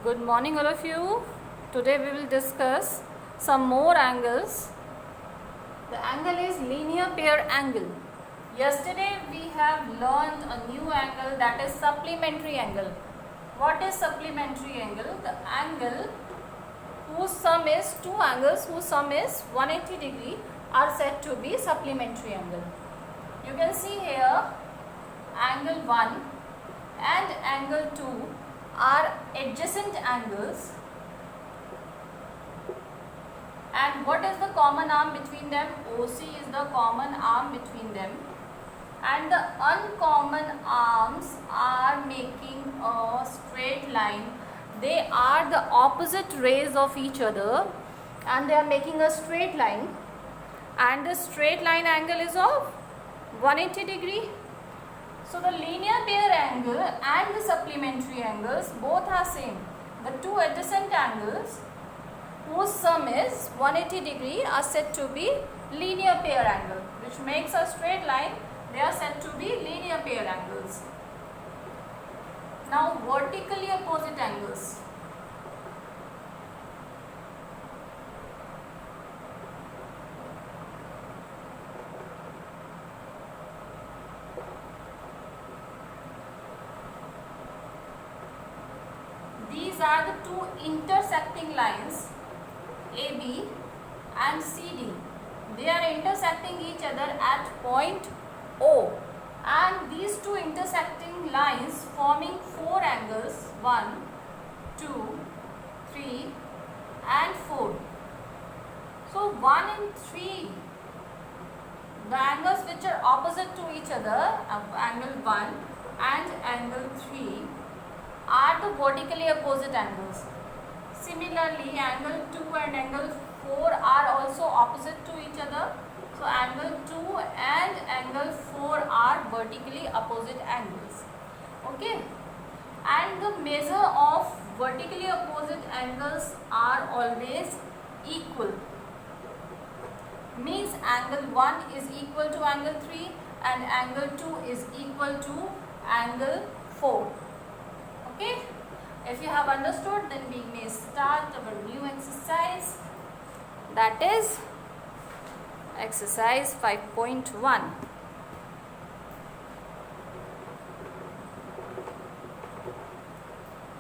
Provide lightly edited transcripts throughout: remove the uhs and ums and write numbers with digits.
Good morning all of you. Today we will discuss some more angles. The angle is linear pair angle. Yesterday we have learned a new angle, that is supplementary angle. What is supplementary angle? The angle whose sum is two angles whose sum is 180 degree are said to be supplementary angle. You can see here angle 1 and angle 2 are adjacent angles, and what is the common arm between them? OC is the common arm between them, and the uncommon arms are making a straight line. They are the opposite rays of each other and they are making a straight line, and the straight line angle is of 180 degree. So the linear pair angle and the supplementary angles both are same. The two adjacent angles whose sum is 180 degree are said to be linear pair angle, which makes a straight line. They are said to be linear pair angles. Now vertically opposite angles. These are the two intersecting lines AB and CD. They are intersecting each other at point O, and these two intersecting lines forming four angles 1, 2, 3 and 4. So 1 and 3, the angles which are opposite to each other, angle 1 and angle 3, are the vertically opposite angles. Similarly, angle 2 and angle 4 are also opposite to each other. So angle 2 and angle 4 are vertically opposite angles. Okay. And the measure of vertically opposite angles are always equal. Means angle 1 is equal to angle 3 and angle 2 is equal to angle 4. Okay, if you have understood, then we may start our new exercise, that is exercise 5.1.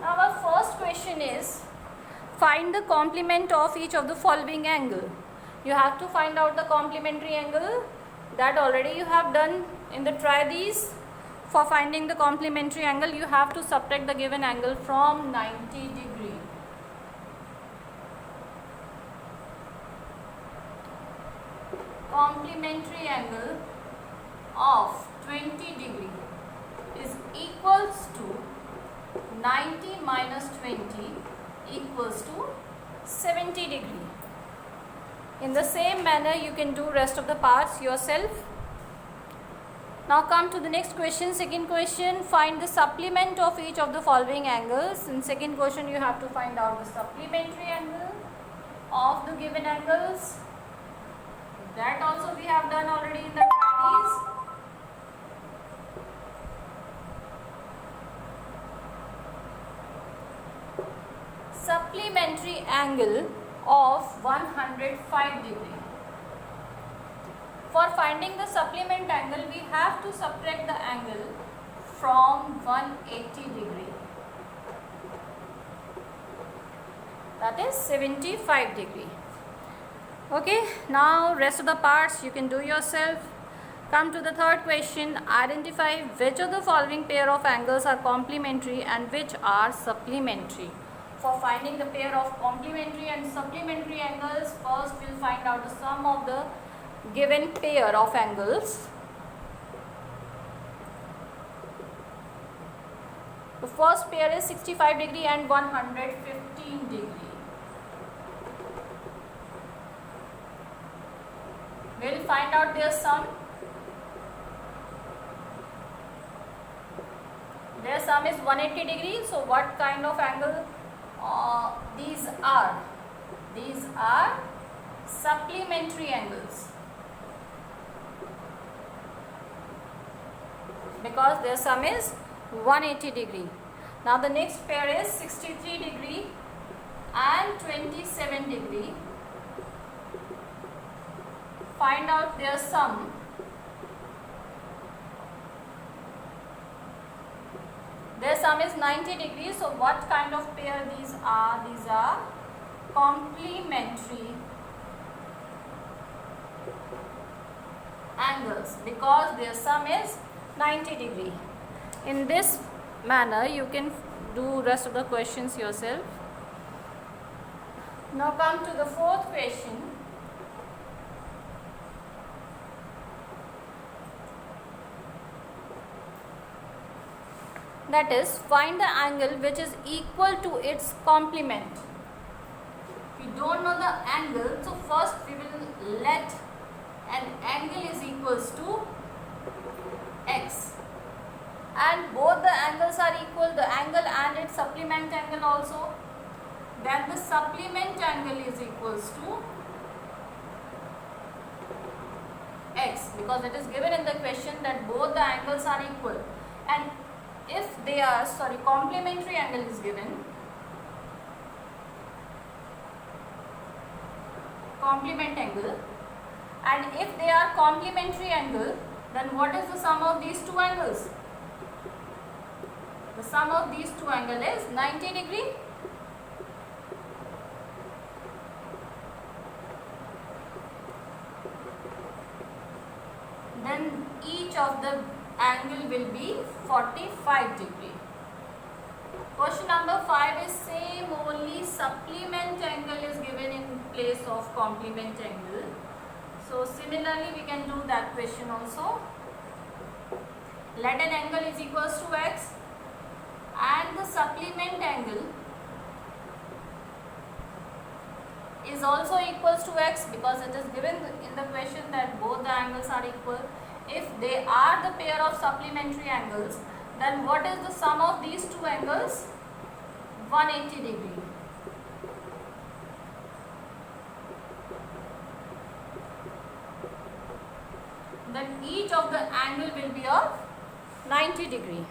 Now our first question is, find the complement of each of the following angle. You have to find out the complementary angle. That already you have done in the try these. For finding the complementary angle, you have to subtract the given angle from 90 degree. Complementary angle of 20 degree is equals to 90 minus 20 equals to 70 degree. In the same manner, you can do rest of the parts yourself. Now come to the next question. Second question, find the supplement of each of the following angles. In second question, you have to find out the supplementary angle of the given angles. That also we have done already in the studies. Supplementary angle of 105 degree. For finding the supplement angle, we have to subtract the angle from 180 degree. That is 75 degree. Okay, now rest of the parts you can do yourself. Come to the third question. Identify which of the following pair of angles are complementary and which are supplementary. For finding the pair of complementary and supplementary angles, first we will find out the sum of the given pair of angles. The first pair is 65 degree and 115 degree. We will find out their sum. Their sum is 180 degree. So what kind of angle these are? These are supplementary angles, because their sum is 180 degree. Now the next pair is 63 degree find out their sum. Their sum is 90 degrees. So what kind of pair these are? These are complementary angles because their sum is 90 degree. In this manner you can do rest of the questions yourself. Now come to the fourth question. That is, find the angle which is equal to its complement. We don't know the angle, so first we will let an angle is equals to x, and both the angles are equal, the angle and its supplement angle also. Then the supplement angle is equals to x, because it is given in the question that both the angles are equal. And if they are, complementary angle is given, complement angle, and if they are complementary angle, then what is the sum of these two angles? The sum of these two angles is 90 degree. Then each of the angle will be 45 degree. Question number 5 is same, only supplement angle is given in place of complement angle. So similarly we can do that question also. Let an angle is equals to x and the supplement angle is also equals to x, because it is given in the question that both the angles are equal. If they are the pair of supplementary angles, then what is the sum of these two angles? 180 degree. Then each of the angle will be of 90 degree.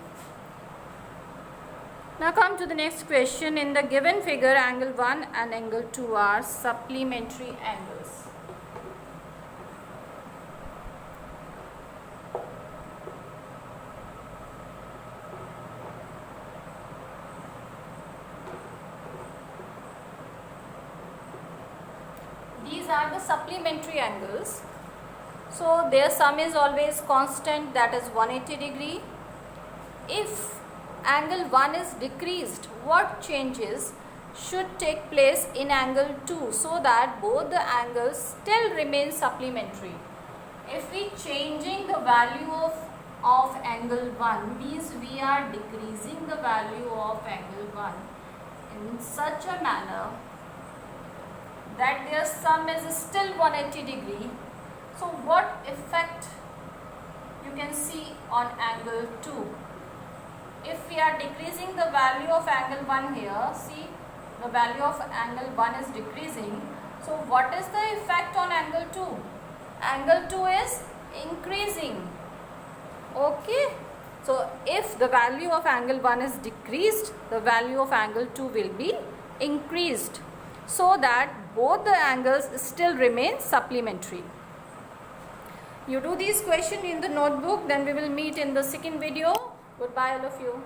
Now come to the next question. In the given figure, angle 1 and angle 2 are supplementary angles. These are the supplementary angles. So their sum is always constant, that is 180 degree. If angle 1 is decreased, what changes should take place in angle 2 so that both the angles still remain supplementary? If we changing the value of angle 1, means we are decreasing the value of angle 1 in such a manner that their sum is still 180 degree. So what effect you can see on angle 2? If we are decreasing the value of angle 1 here, see the value of angle 1 is decreasing. So what is the effect on angle 2? Angle 2 is increasing. Okay. So if the value of angle 1 is decreased, the value of angle 2 will be increased, so that both the angles still remain supplementary. You do these questions in the notebook, then we will meet in the second video. Goodbye all of you.